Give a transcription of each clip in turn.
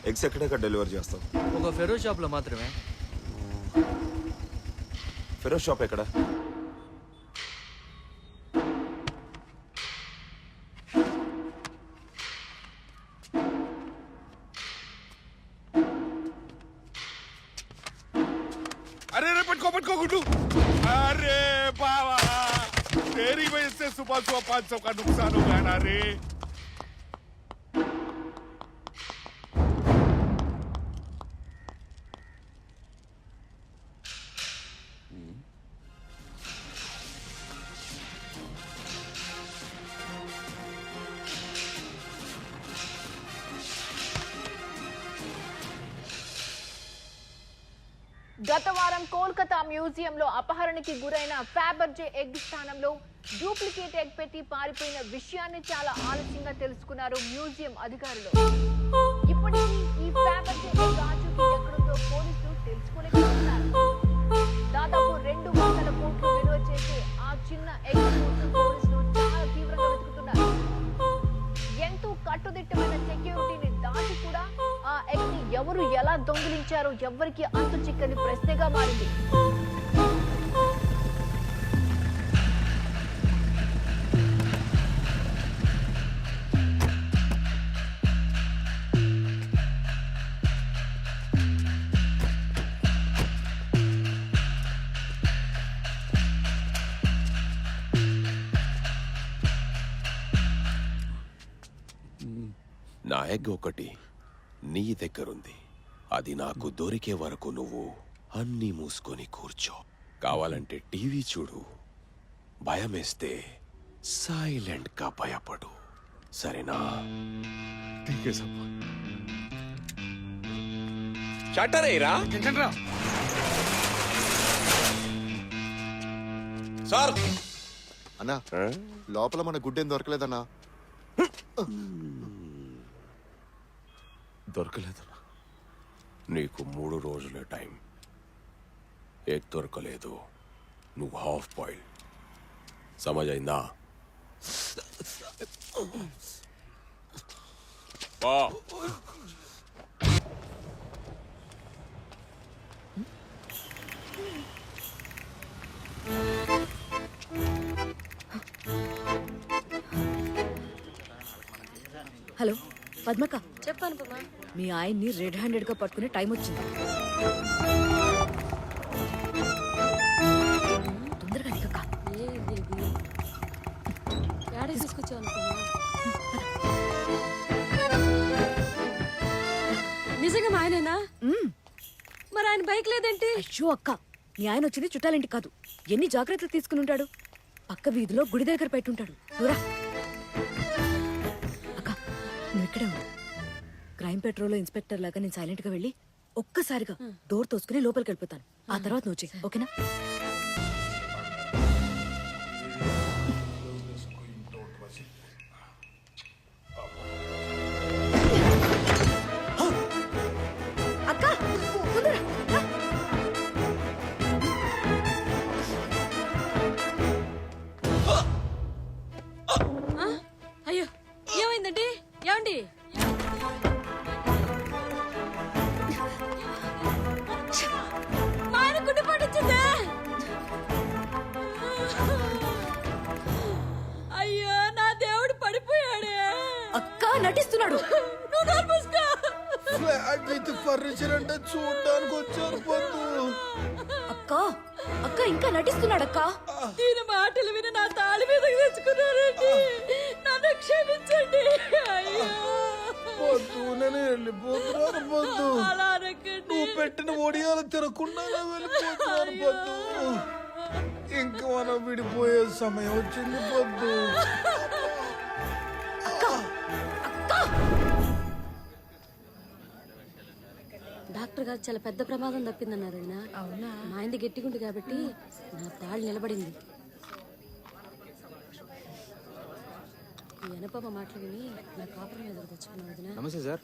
Eggs ఎక్కడెక్కడ delivery చేస్తావు? ఒక ఫెరో షాప్లో మాత్రమే. ఫెరో షాప్ ఎక్కడ? अरे अरे पटको पटको गुड्डू, अरे बाबा तेरी वजह से सुबह 500 का नुकसान हो गया ना रे। గత వారం కోల్కతా మ్యూజియంలో అపహరణకి గురైన ఫ్యాబర్జే ఎగ్ స్థానంలో డూప్లికేట్ ఎగ్ పెట్టి పారిపోయిన విషయాన్ని చాలా ఆలస్యంగా తెలుసుకున్నారు మ్యూజియం అధికారులు. ఇప్పటికీ ఈ ఫ్యాబర్జే ఎగ్ ఆచూకీ ఎక్కడుందో పోలీసులు తెలుసుకోలేకపోతున్నారు. దాదాపు 200 కోట్లు విలువ చేసే ఆ చిన్న ఎగ్ కోసం పోలీసులు చాలా తీవ్రంగా వెతుకుతున్నారు. ఎంతో కట్టుదిట్టమైన సెక్యూరిటీని దాటి కూడా ఆ ఎగ్ ని ఎవరు ఎలా దొంగిలించారో ఎవ్వరికి అంతు చిక్కని ప్రశ్నగా మారింది. నా ఎగ్ ఒకటి నీ దగ్గరుంది. అది నాకు దొరికే వరకు నువ్వు అన్నీ మూసుకొని కూర్చో. కావాలంటే టీవీ చూడు, భయమేస్తే సైలెంట్ గా భయపడు, సరేనా? షట్టరేరా సార్. అన్నా, లోపల మన గుడ్డేం దొరకలేదన్నా. దొరకలేదన్నా? నీకు 3 రోజులే టైం. ఎగ్ దొరకలేదు, నువ్వు హాఫ్ బాయిల్. సమజైందా? హలో పద్మక్క, చెప్పాను పద్మ. మీ ఆయన్ని రెడ్ హ్యాండెడ్ గా పట్టుకునే టైం వచ్చింది. తొందరగా దిగక్క. యాడికి తీసుకొచ్చావు అనుకున్నా? నిజంగా మా ఆయనేనా? మరి ఆయన బైక్ లేదేంటి? అయ్యో అక్క, మీ ఆయన వచ్చింది చుట్టాలింటి కాదు. ఎన్ని జాగ్రత్తలు తీసుకుని ఉంటాడు. పక్క వీధిలో గుడి దగ్గర పెట్టుంటాడు. నువ్వురా అక్క, నువ్వు ఇక్కడే ఉంది. క్రైమ్ పెట్రోల్ ఇన్స్పెక్టర్ లాగా నేను సైలెంట్ గా వెళ్ళి ఒక్కసారిగా డోర్ తోసుకుని లోపలికి వెళ్ళిపోతాను. ఆ తర్వాత నువ్వు చెయ్యి, ఓకేనా? అక్క తొందరగా రా. అయ్యో ఏమైందండి? ఏమండి? మా ఆయన గుండెపోటు వచ్చిందా? అయ్యో నా దేవుడు పడిపోయాడే. అక్క నటిస్తున్నాడు. నువ్వు నోరు మూసుకో. ఫ్లాట్ విత్ ఫర్నిచర్ అంటే చూడడానికి వచ్చారు పొద్దు. అక్క అక్క ఇంకా నటిస్తున్నాడక్క. దీని మాటలు విని నా తాళి మీదకి తెచ్చుకున్నారండి. నన్ను క్షమించండి. అయ్యో పొద్దు నేను వెళ్ళిపోతున్నాను పొద్దు. అలా అనకండి. నువ్వు పెట్టిన ఒడియాలు తిరగకుండా వెళ్ళిపోతున్నాను పొద్దు. ఇంక మనం విడిపోయే సమయం వచ్చింది పొద్దు. డాక్టర్ గారు చాలా పెద్ద ప్రమాదం తప్పిందన్నారు. అవునా? మా ఆయనది గట్టిగుంది కాబట్టి నా తాళి నిలబడింది. ఈ అనుపమ మాటలు విని నా కాపురం మీద తెచ్చుకున్నాను వదినా. నమస్తే సార్.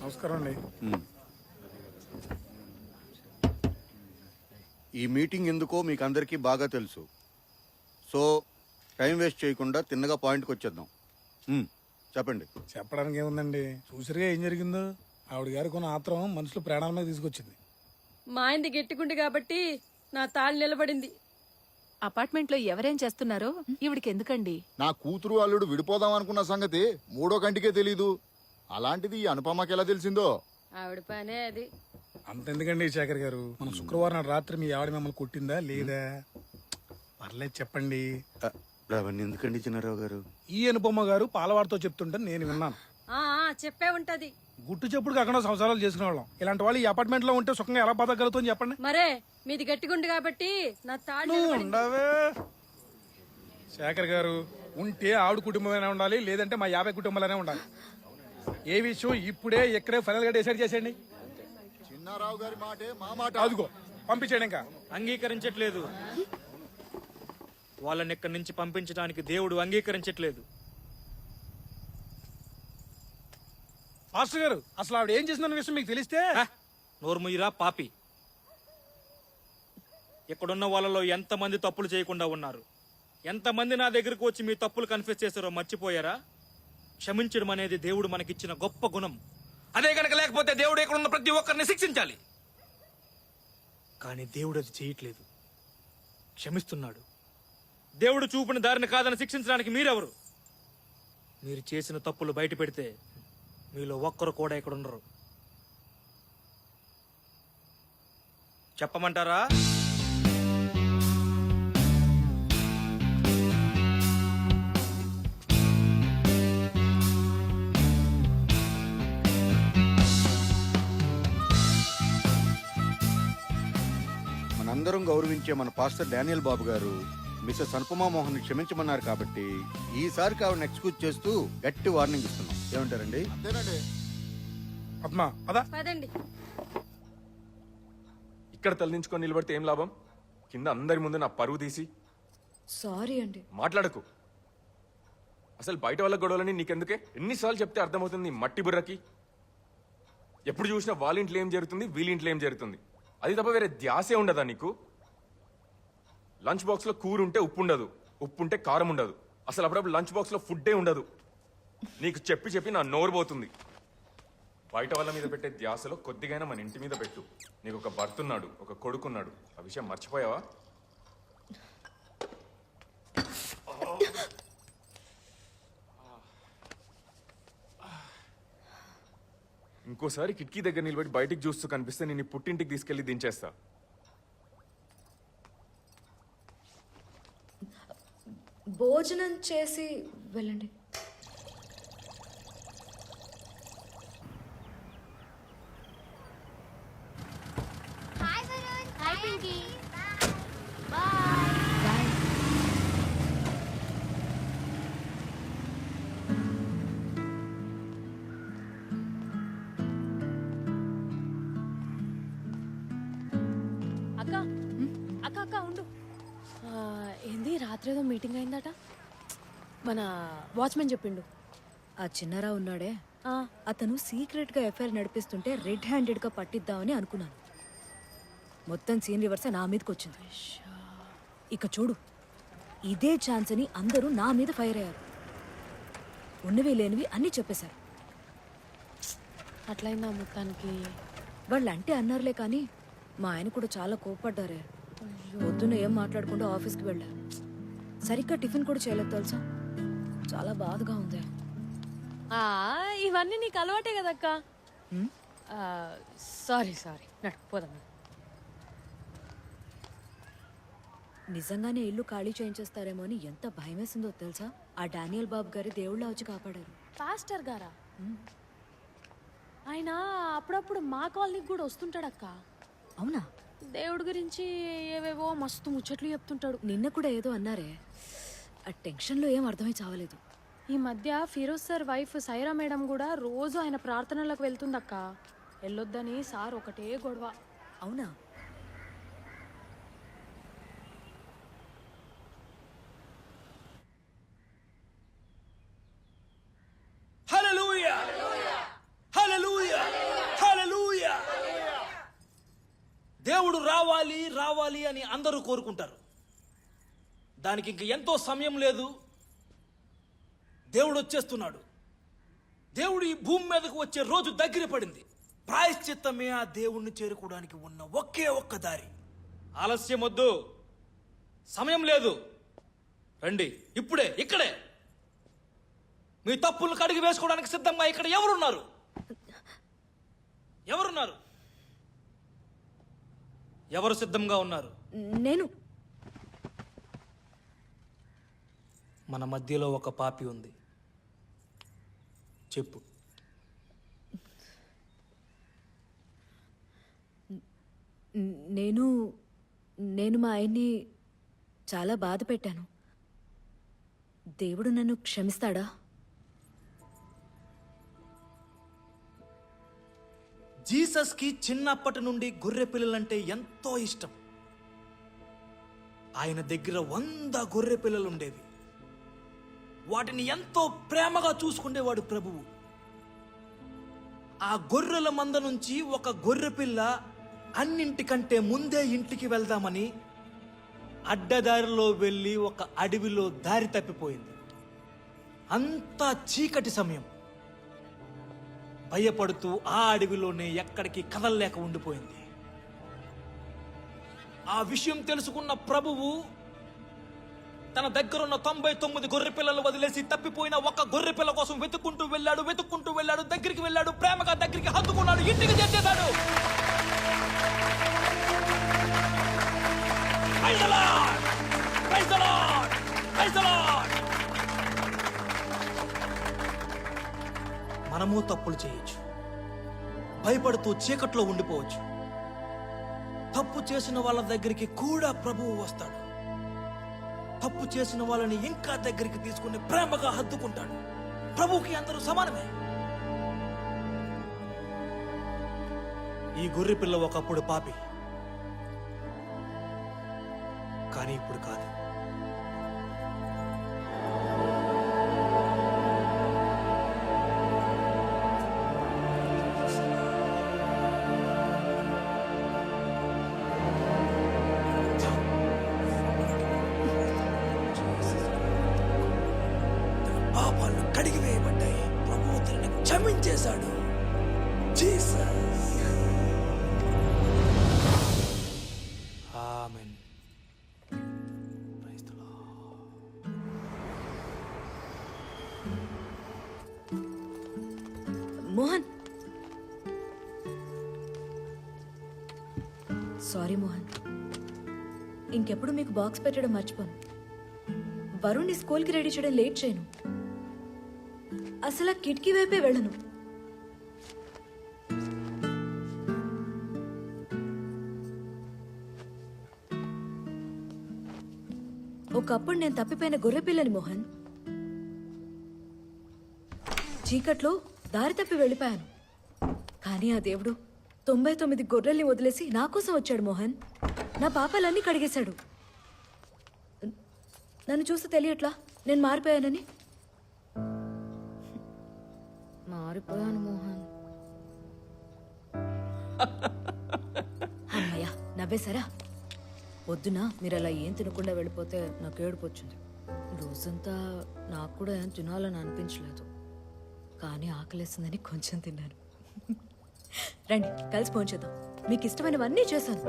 నమస్కారం అండి. ఈ మీటింగ్ ఎందుకో మీకు అందరికీ బాగా తెలుసు. సో టైం వేస్ట్ చేయకుండా తిన్నగా పాయింట్కి వచ్చేద్దాం. చెప్పండి. చెప్పడానికి ఏముందండి, చూసిరిగా ఏం జరిగిందో. ఆవిడ గారు కొన్ని ఆత్రం మనుషులు ప్రాణాల మీద తీసుకొచ్చింది. మా ఆయనది గట్టిగుండు కాబట్టి నా తాళి నిలబడింది. అపార్ట్మెంట్ లో ఎవరేం చేస్తున్నారో ఈవిడికి ఎందుకండి? నా కూతురు అల్లుడు విడిపోదాం అనుకున్న సంగతి మూడో కంటికే తెలీదు. అలాంటిది ఈ అనుపమకి ఎలా తెలిసిందో? ఆవిడ పనే అది. అంతెందుకండి శేఖర్ గారు, మన శుక్రవారం నాడు రాత్రి మీ ఆవిడ మిమ్మల్ని కొట్టిందా లేదా? పర్లేదు చెప్పండి. అవన్నీ ఎందుకండి చిన్నారావు గారు? ఈ అనుపమ్మ గారు పాలవాడితో చెప్తుంటే నేను విన్నాను. చెప్పే ఉంటది. గుట్టు చెప్పుడు కాకుండా సంసారాలు చేసుకునే వాళ్ళం. ఇలాంటి వాళ్ళు ఈ అపార్ట్మెంట్ లో ఉంటే సుఖంగా ఎలా బతకగలుగుతుంది చెప్పండి. మరే మీది గట్టిగుండు కాబట్టి నా తాళి నువ్వు నిలబడింది. ఉండవే శేఖర్ గారు, ఉంటే ఆవిడ కుటుంబమైనా ఉండాలి, లేదంటే మా 50 కుటుంబాలనే ఉండాలి. ఏ విషయం ఇప్పుడే ఎక్కడే ఫైనల్ గా డిసైడ్ చేసేయండి. చిన్నారావు గారి మాటే మా మాట. అదిగో పంపించేయండి. ఇంకా అంగీకరించట్లేదు. వాళ్ళని ఇక్కడి నుంచి పంపించడానికి దేవుడు అంగీకరించట్లేదు. మాస్టర్ గారు, అసలు ఆవిడ ఏం చేసిన విషయం మీకు తెలిస్తే. నోర్ముయిరా పాపి. ఇక్కడున్న వాళ్ళలో ఎంతమంది తప్పులు చేయకుండా ఉన్నారు? ఎంతమంది నా దగ్గరకు వచ్చి మీ తప్పులు కన్ఫెస్ చేశారో మర్చిపోయారా? క్షమించడం అనేది దేవుడు మనకిచ్చిన గొప్ప గుణం. అదే గనక లేకపోతే దేవుడు ఇక్కడున్న ప్రతి ఒక్కరిని శిక్షించాలి. కానీ దేవుడు అది చేయట్లేదు, క్షమిస్తున్నాడు. దేవుడు చూపిన దారిని కాదని శిక్షించడానికి మీరెవరు? మీరు చేసిన తప్పులు బయట పెడితే మీలో ఒక్కరు కూడా ఇక్కడ ఉండరు. చెప్పమంటారా? మనందరం గౌరవించే మన పాస్టర్ డానియల్ బాబు గారు మిస్సెస్ అనుపమా మోహన్ క్షమించమన్నారు కాబట్టి ఈసారికి ఆవిడని ఎక్స్క్యూజ్ చేస్తూ గట్టి వార్నింగ్ ఇస్తున్నాం. ఏమంటారండి? అంతేనండి. పద్మా పదా పదండి. ఇక్కడ తలదించుకొని నిలబడితే ఏం లాభం? కింద అందరి ముందు నా పరువు తీసి. సారీ అండి. మాట్లాడకు. అసలు బయట వాళ్ళ గొడవలని నీకెందుకే? ఎన్నిసార్లు చెప్తే అర్థమవుతుంది ఈ మట్టి బుర్రకి? ఎప్పుడు చూసినా వాళ్ళ ఇంట్లో ఏం జరుగుతుంది, వీళ్ళ ఇంట్లో ఏం జరుగుతుంది, అది తప్ప వేరే ధ్యాసే ఉండదా నీకు? లంచ్ బాక్స్ లో కూర ఉంటే ఉప్పు ఉండదు, ఉప్పు ఉంటే కారం ఉండదు, అసలు అప్పుడప్పుడు లంచ్ బాక్స్ లో ఫుడ్డే ఉండదు. నీకు చెప్పి చెప్పి నా నోరు పోతుంది. బయట వాళ్ళ మీద పెట్టే ధ్యాసలో కొద్దిగైనా మన ఇంటి మీద పెట్టు. నీకు ఒక భర్త ఉన్నాడు, ఒక కొడుకున్నాడు, ఆ విషయం మర్చిపోయావా? ఇంకోసారి కిటికీ దగ్గర నిలబడి బయటికి చూస్తూ కనిపిస్తే నేను ఈ పుట్టింటికి తీసుకెళ్లి దించేస్తా. భోజనం చేసి వెళ్ళండి. అక్క అక్క అక్క ఉండు. ఏంది రాత్రి ఏదో మీటింగ్ అయిందట, మన వాచ్మెన్ చెప్పిండు. ఆ చిన్నారావు ఉన్నాడే, అతను సీక్రెట్ గా ఎఫ్ఐఆర్ నడిపిస్తుంటే రెడ్ హ్యాండెడ్ గా పట్టిద్దామని అనుకున్నాను. మొత్తం సీన్ రివర్స్ నా మీదకి వచ్చింది. ఇక చూడు, ఇదే ఛాన్స్ అని అందరూ నా మీద ఫైర్ అయ్యారు. ఉన్నవి లేనివి అన్నీ చెప్పేశారు. అట్లయిందా మొత్తానికి? వాళ్ళు అంటే అన్నారులే కానీ మా ఆయన కూడా చాలా కోప్పడ్డారే. పొద్దున్న ఏం మాట్లాడకుండా ఆఫీస్కి వెళ్ళారు. సరిగ్గా టిఫిన్ కూడా చేయలేదు తెలుసా. చాలా బాధగా ఉంది. ఇవన్నీ నీకు అలవాటే కదక్క. సారీ సారీ, పోదాం. నిజంగానే ఇల్లు ఖాళీ చేయించేస్తారేమో అని ఎంత భయం వేసిందో తెలుసా. ఆ డానియల్ బాబు గారి దేవుళ్ళ వచ్చి కాపాడారు. పాస్టర్ గారా? ఆయన అప్పుడప్పుడు మా కాలనీకి కూడా వస్తుంటాడక్క. అవునా? దేవుడి గురించి ఏవేవో మస్తు ముచ్చట్లు చెప్తుంటాడు. నిన్న కూడా ఏదో అన్నారే, ఆ టెన్షన్లో ఏం అర్థమై చావలేదు. ఈ మధ్య Feroz sir wife Saira madam కూడా రోజు ఆయన ప్రార్థనలకు వెళ్తుందక్క. వెళ్ళొద్దని సార్ ఒకటే గొడవ. అవునా? దేవుడు రావాలి రావాలి అని అందరూ కోరుకుంటారు. దానికి ఇంక ఎంతో సమయం లేదు. దేవుడు వచ్చేస్తున్నాడు. దేవుడు ఈ భూమి మీదకు వచ్చే రోజు దగ్గర పడింది. ప్రాయశ్చిత్తమే ఆ దేవుణ్ణి చేరుకోవడానికి ఉన్న ఒకే ఒక్క దారి. ఆలస్యం వద్దు, సమయం లేదు. రండి, ఇప్పుడే, ఇక్కడే. మీ తప్పులను కడిగి వేసుకోవడానికి సిద్ధంగా ఇక్కడ ఎవరున్నారు? ఎవరున్నారు? ఎవరు సిద్ధంగా ఉన్నారు? నేను. మన మధ్యలో ఒక పాపి ఉంది. చెప్పు. నేను మా ఆయన్ని చాలా బాధ పెట్టాను. దేవుడు నన్ను క్షమిస్తాడా? జీసస్కి చిన్నప్పటి నుండి గొర్రె పిల్లలంటే ఎంతో ఇష్టం. ఆయన దగ్గర 100 గొర్రె పిల్లలు ఉండేవి. వాటిని ఎంతో ప్రేమగా చూసుకునేవాడు ప్రభువు. ఆ గొర్రెల మంద నుంచి ఒక గొర్రె పిల్ల అన్నింటికంటే ముందే ఇంటికి వెళ్దామని అడ్డదారిలో వెళ్ళి ఒక అడవిలో దారి తప్పిపోయింది. అంతా చీకటి సమయం. భయపడుతూ ఆ అడవిలోనే ఎక్కడికి కదలలేక ఉండిపోయింది. ఆ విషయం తెలుసుకున్న ప్రభువు తన దగ్గరున్న 99 గొర్రె పిల్లలు వదిలేసి తప్పిపోయిన ఒక గొర్రె పిల్ల కోసం వెతుక్కుంటూ వెళ్ళాడు. దగ్గరికి వెళ్ళాడు, ప్రేమగా దగ్గరికి హత్తుకున్నాడు, ఇంటికి చేర్చేశాడు. Praise the Lord! Praise the Lord! Praise the Lord! మనము తప్పులు చేయొచ్చు, భయపడుతూ చీకట్లో ఉండిపోవచ్చు. తప్పు చేసిన వాళ్ళ దగ్గరికి కూడా ప్రభువు వస్తాడు. తప్పు చేసిన వాళ్ళని ఇంకా దగ్గరికి తీసుకుని ప్రేమగా హత్తుకుంటాడు. ప్రభువుకి అందరూ సమానమే. ఈ గొర్రె పిల్ల ఒకప్పుడు పాపి, కానీ ఇప్పుడు కాదు. పాపాలు కడిగి వేయబడ్డాయి. ప్రభువు తనని క్షమించేశాడు. Jesus. Amen. Praise the Lord. Mohan, sorry Mohan. ఇంకెప్పుడు మీకు బాక్స్ పెట్టడం మర్చిపోను. వరుణ్ని స్కూల్కి రెడీ చేయడం లేట్ చేయను. అసలు ఆ కిటికీ వైపే వెళ్ళను. ఒకప్పుడు నేను తప్పిపోయిన గొర్రె పిల్లని మోహన్. చీకట్లో దారి తప్పి వెళ్ళిపోయాను. కానీ ఆ దేవుడు 99 గొర్రెల్ని వదిలేసి నా కోసం వచ్చాడు మోహన్. నా పాపాలన్నీ కడిగేశాడు. నన్ను చూస్తే తెలియట్లా నేను మారిపోయానని? మారిపోయాను మోహన్. అమ్మయ్యా, నవ్వేశారా? పొద్దున మీరు అలా ఏం తినకుండా వెళ్ళిపోతే నాకు ఏడుపు వచ్చింది. రోజంతా నాకు కూడా ఏం తినాలని అనిపించలేదు, కానీ ఆకలేసిందని కొంచెం తిన్నాను. రండి కలిసి భోంచేద్దాం. మీకు ఇష్టమైనవన్నీ చేశాను.